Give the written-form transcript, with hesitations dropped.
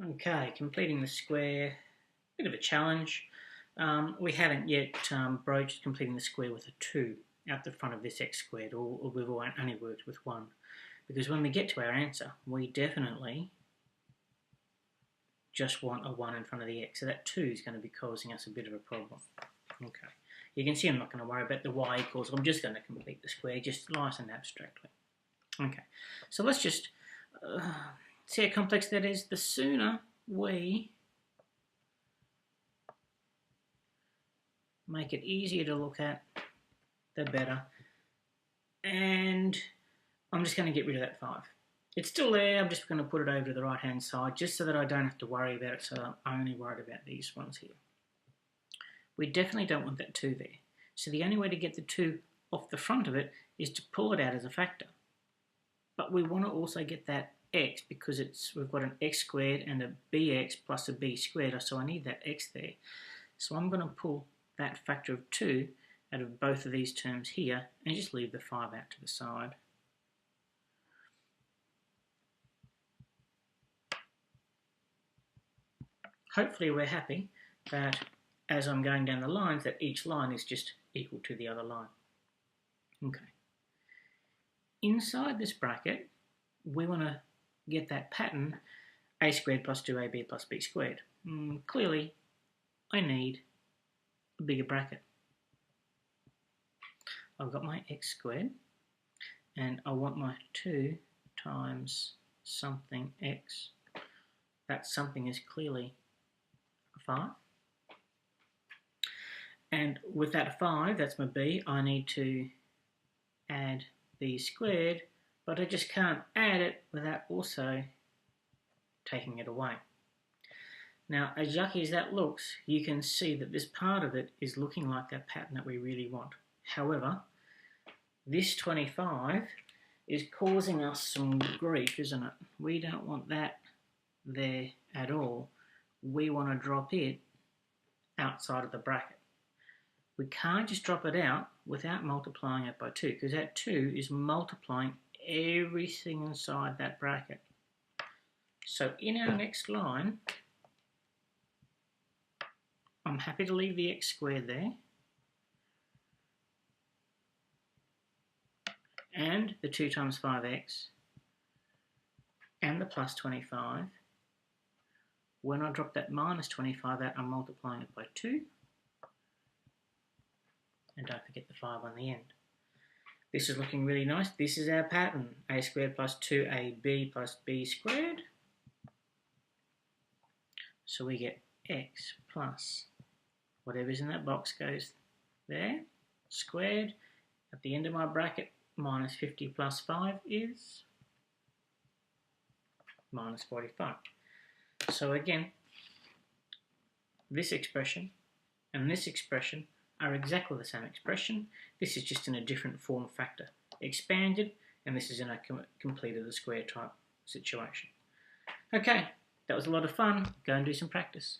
Okay, completing the square, bit of a challenge. We haven't yet broached completing the square with a 2 out the front of this x squared, or we've only worked with 1. Because when we get to our answer, we definitely just want a 1 in front of the x. So that 2 is going to be causing us a bit of a problem. Okay, you can see I'm not going to worry about the y equals. I'm just going to complete the square, just nice and abstractly. Okay, so let's just see how complex that is. The sooner we make it easier to look at, the better. And I'm just going to get rid of that 5. It's still there, I'm just going to put it over to the right hand side just so that I don't have to worry about it, so I'm only worried about these ones here. We definitely don't want that 2 there. So the only way to get the 2 off the front of it is to pull it out as a factor. But we want to also get that x because we've got an x squared and a bx plus a b squared, so I need that x there. So I'm going to pull that factor of 2 out of both of these terms here and just leave the 5 out to the side. Hopefully we're happy that as I'm going down the lines that each line is just equal to the other line. Okay. Inside this bracket, we want to get that pattern a squared plus 2ab plus b squared. Clearly, I need a bigger bracket. I've got my x squared, and I want my 2 times something x. That something is clearly a 5. And with that 5, that's my b, I need to add b squared, but I just can't add it without also taking it away. Now, as yucky as that looks, you can see that this part of it is looking like that pattern that we really want. However, this 25 is causing us some grief, isn't it? We don't want that there at all. We want to drop it outside of the bracket. We can't just drop it out without multiplying it by 2, because that 2 is multiplying everything inside that bracket. So in our next line, I'm happy to leave the x squared there, and the 2 times 5x, and the plus 25. When I drop that minus 25 out, I'm multiplying it by 2. And don't forget the 5 on the end. This is looking really nice. This is our pattern, a squared plus 2ab plus b squared. So we get x plus whatever's in that box goes there, squared. At the end of my bracket, minus 50 plus 5 is minus 45. So again, this expression and this expression are exactly the same expression. This is just in a different form factor. Expanded, and this is in a completed the square type situation. Okay, that was a lot of fun. Go and do some practice.